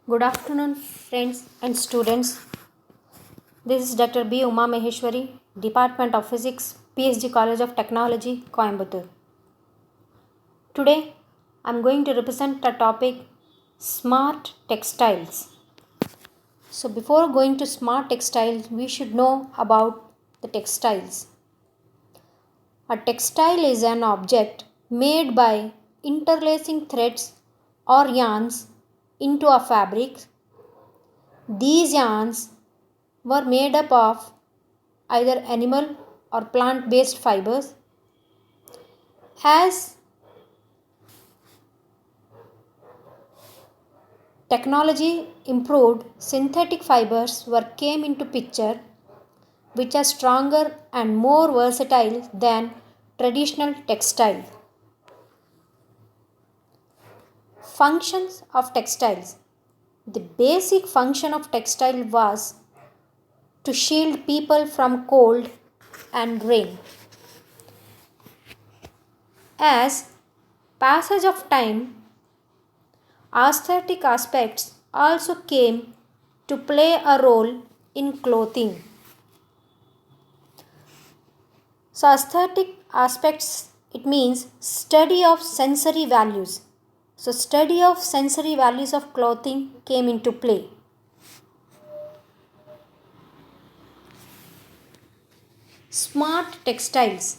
Good afternoon, friends and students. This is Dr. B. Uma Maheshwari, Department of Physics, PhD College of Technology, Coimbatore. Today, I am going to represent the topic Smart Textiles. So, before going to smart textiles, we should know about the textiles. A textile is an object made by interlacing threads or yarns into a fabric. These yarns were made up of either animal or plant based fibers. As technology improved, synthetic fibers were came into picture, which are stronger and more versatile than traditional textile. Functions of textiles. The basic function of textile was to shield people from cold and rain. As passage of time, aesthetic aspects also came to play a role in clothing. So, aesthetic aspects, it means study of sensory values. So, study of sensory values of clothing came into play. Smart textiles.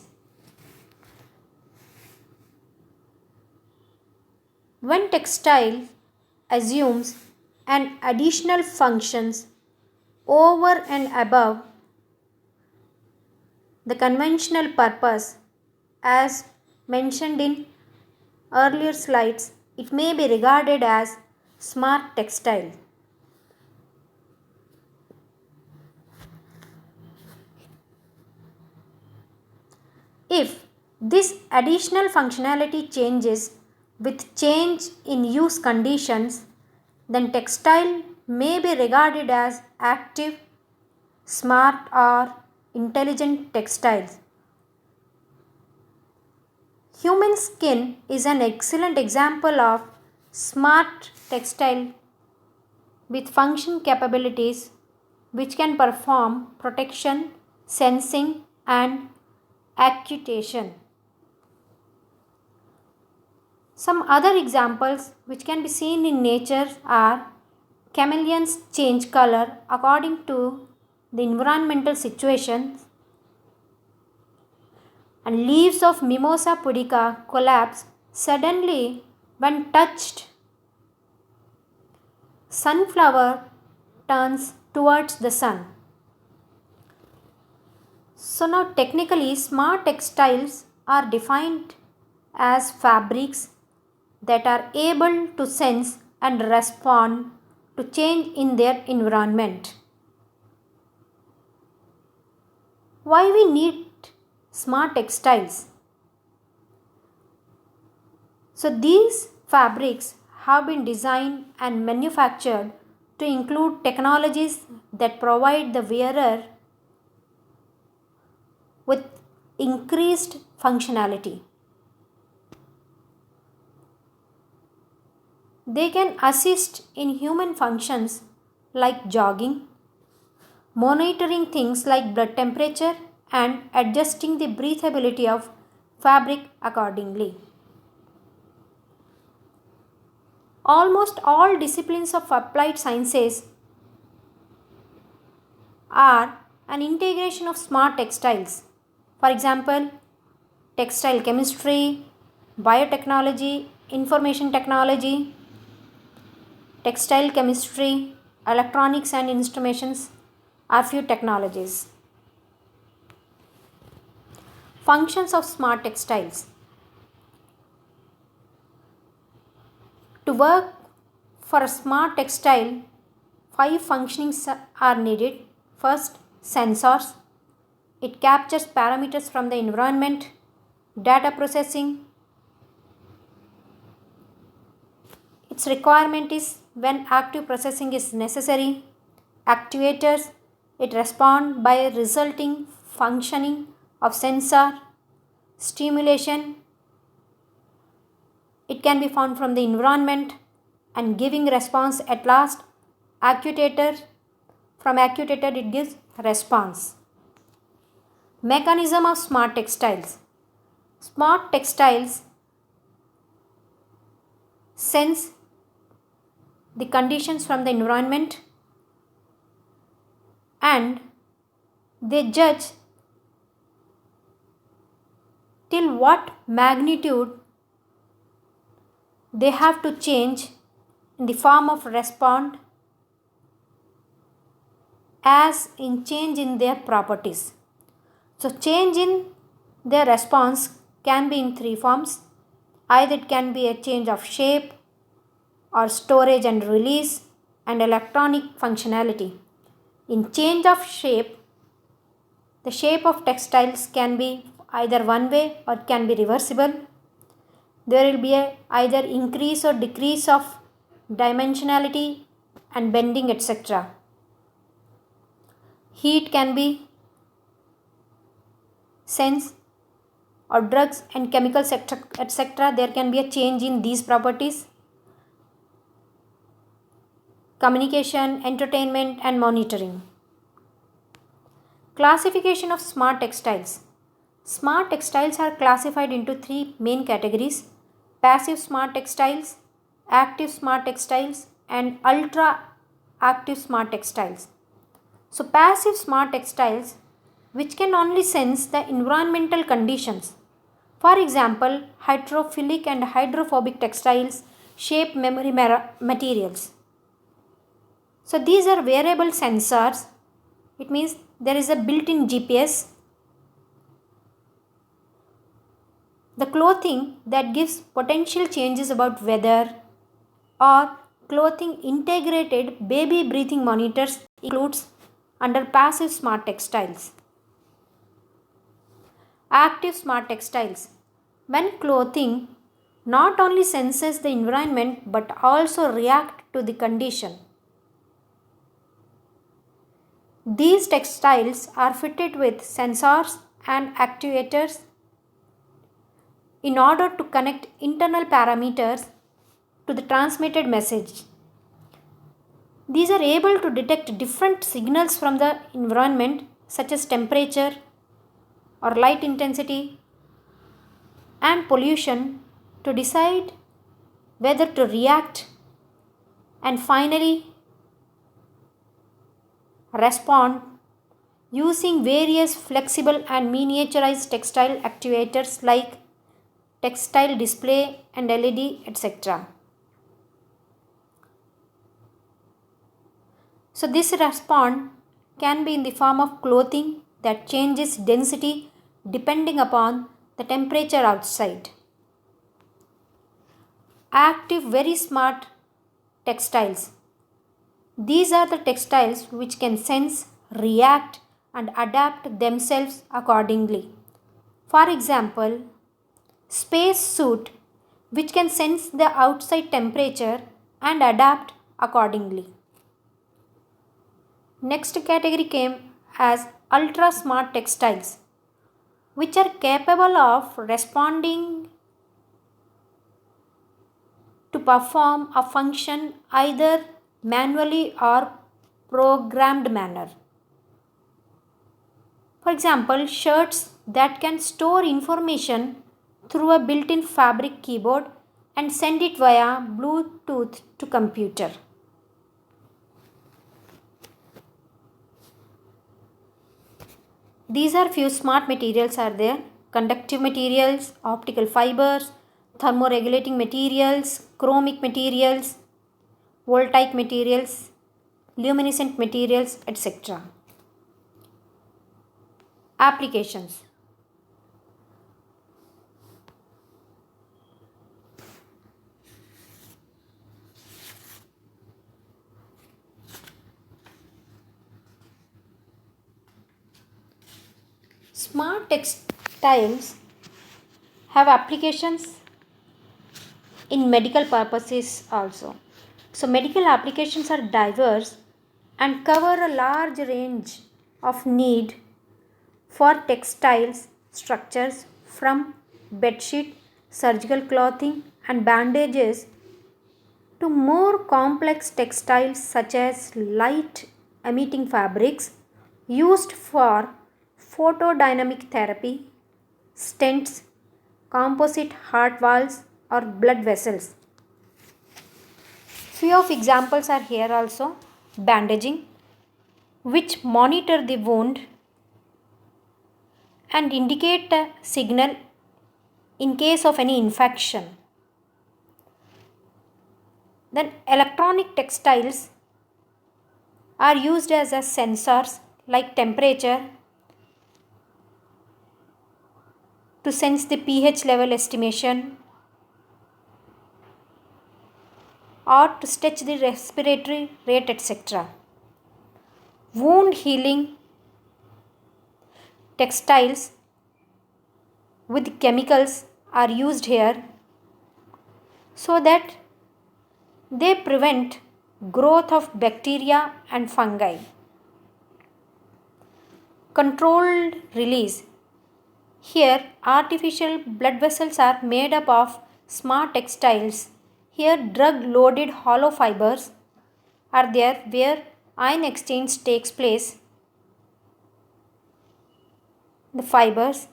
When textile assumes an additional functions over and above the conventional purpose as mentioned in earlier slides, it may be regarded as smart textile. If this additional functionality changes with change in use conditions, then textile may be regarded as active, smart, or intelligent textiles. Human skin is an excellent example of smart textile with function capabilities which can perform protection, sensing, and actuation. Some other examples which can be seen in nature are chameleons change color according to the environmental situations, and leaves of Mimosa pudica collapse suddenly when touched. Sunflower turns towards the sun. So, now technically, smart textiles are defined as fabrics that are able to sense and respond to change in their environment. Why we need smart textiles? So, these fabrics have been designed and manufactured to include technologies that provide the wearer with increased functionality. They can assist in human functions like jogging, monitoring things like blood temperature, and adjusting the breathability of fabric accordingly. Almost all disciplines of applied sciences are an integration of smart textiles. For example, textile chemistry, biotechnology, information technology, textile chemistry, electronics and instruments are few technologies. Functions of smart textiles. To work for a smart textile, 5 functionings are needed. First, sensors. It captures parameters from the environment. Data processing. Its requirement is when active processing is necessary. Actuators. It responds by resulting functioning of sensor. Stimulation. It can be found from the environment. and giving response at last. Actuator, from actuator it gives response. Mechanism of smart textiles. Smart textiles sense the conditions from the environment and they judge till what magnitude they have to change in the form of respond as in change in their properties. So change in their response can be in three forms. Either it can be a change of shape or storage and release and electronic functionality. In change of shape, the shape of textiles can be either one way or can be reversible. There will be either increase or decrease of dimensionality and bending, etc. Heat can be sense or drugs and chemicals, etc. There can be a change in these properties. Communication, entertainment and monitoring. Classification of smart textiles. Smart textiles are classified into three main categories: passive smart textiles, active smart textiles and ultra active smart textiles. So passive smart textiles which can only sense the environmental conditions. For example, hydrophilic and hydrophobic textiles, shape memory materials. So these are wearable sensors. It means there is a built-in GPS. The clothing that gives potential changes about weather or clothing integrated baby breathing monitors includes under passive smart textiles. Active smart textiles. When clothing not only senses the environment but also react to the condition. These textiles are fitted with sensors and actuators in order to connect internal parameters to the transmitted message. These are able to detect different signals from the environment such as temperature or light intensity and pollution to decide whether to react and finally respond using various flexible and miniaturized textile actuators like textile display and LED, etc. So this response can be in the form of clothing that changes density depending upon the temperature outside. Active very smart textiles. These are the textiles which can sense, react and adapt themselves accordingly. For example, space suit which can sense the outside temperature and adapt accordingly. Next category came as ultra smart textiles which are capable of responding to perform a function either manually or programmed manner. For example, shirts that can store information through a built-in fabric keyboard and send it via Bluetooth to computer. These are few smart materials are there: conductive materials, optical fibers, thermoregulating materials, chromic materials, voltaic materials, luminescent materials, etc. Applications. Smart textiles have applications in medical purposes also. So medical applications are diverse and cover a large range of need for textiles structures from bedsheet, surgical clothing and bandages to more complex textiles such as light emitting fabrics used for photodynamic therapy, stents, composite heart valves, or blood vessels. Few of examples are here also. Bandaging, which monitor the wound and indicate a signal in case of any infection. Then electronic textiles are used as a sensors like temperature to sense the pH level estimation or to stretch the respiratory rate, etc. Wound healing textiles with chemicals are used here so that they prevent growth of bacteria and fungi. Controlled release. Here artificial blood vessels are made up of smart textiles. Here drug loaded hollow fibers are there where ion exchange takes place. The fibers.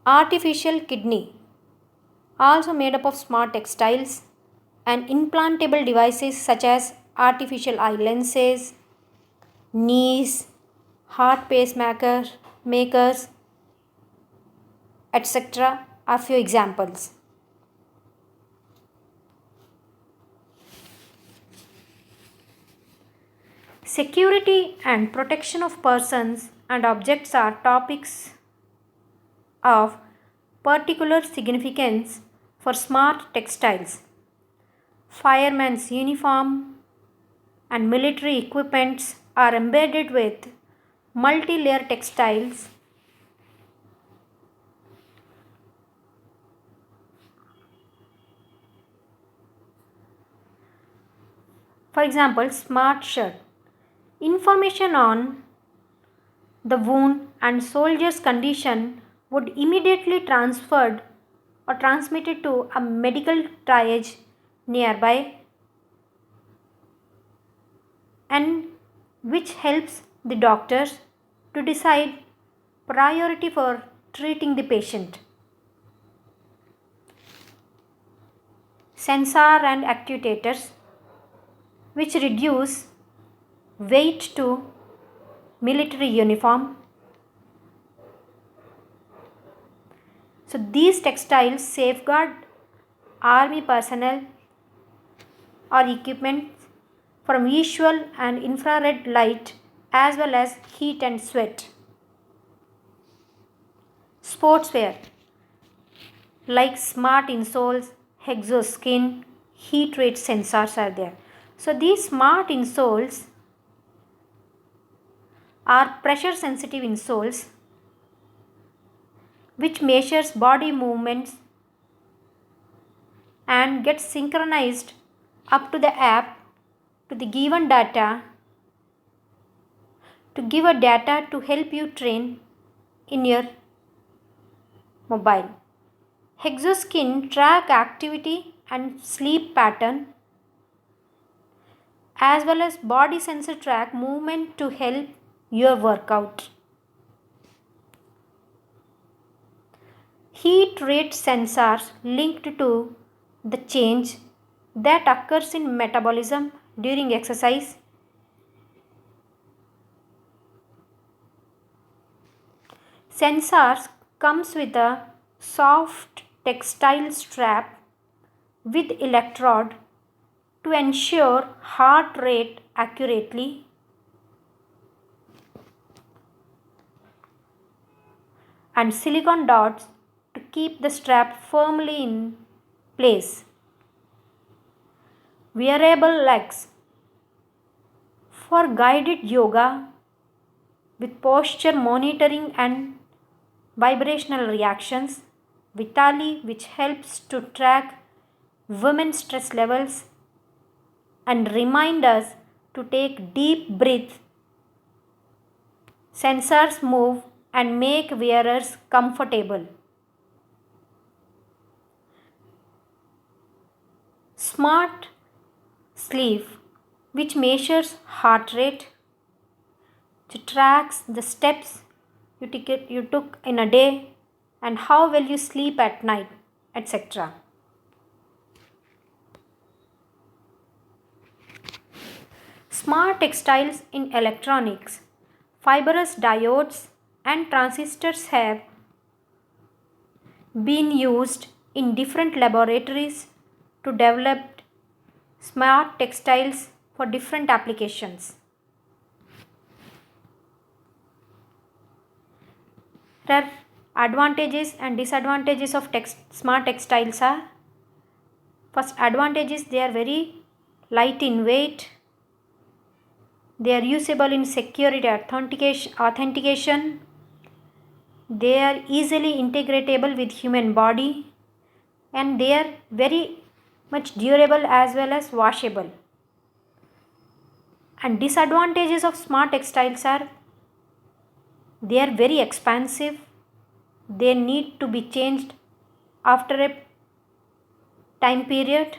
Artificial kidney, also made up of smart textiles, and implantable devices such as artificial eye lenses, knees, heart pacemakers, etc. are few examples. Security and protection of persons and objects are topics of particular significance for smart textiles. Fireman's uniform and military equipments are embedded with multi-layer textiles. For example, smart shirt. Information on the wound and soldier's condition would immediately transferred or transmitted to a medical triage nearby, and which helps the doctors to decide priority for treating the patient. Sensor and actuators, which reduce weight to military uniform. So these textiles safeguard army personnel or equipment from visual and infrared light as well as heat and sweat. Sportswear like smart insoles, exoskin, heat rate sensors are there. So these smart insoles are pressure sensitive insoles which measures body movements and gets synchronized up to the app to the given data to give a data to help you train in your mobile. Exoskin track activity and sleep pattern as well as body sensor track movement to help your workout. Heat rate sensors linked to the change that occurs in metabolism during exercise. Sensors comes with a soft textile strap with electrode to ensure heart rate accurately. And silicone dots to keep the strap firmly in place. Wearable legs for guided yoga with posture monitoring and vibrational reactions. Vitali, which helps to track women's stress levels and remind us to take deep breath. Sensors move and make wearers comfortable. smart sleeve which measures heart rate, which tracks the steps you took in a day and how well you sleep at night, etc. Smart textiles in electronics. Fibrous diodes and transistors have been used in different laboratories to develop smart textiles for different applications. There are advantages and disadvantages of smart textiles are: first advantage is they are very light in weight, they are usable in security authentication, they are easily integratable with human body, and they are very much durable as well as washable. And disadvantages of smart textiles are they are very expensive, they need to be changed after a time period,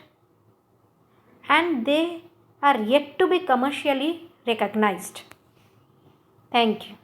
and they are yet to be commercially recognized. Thank you.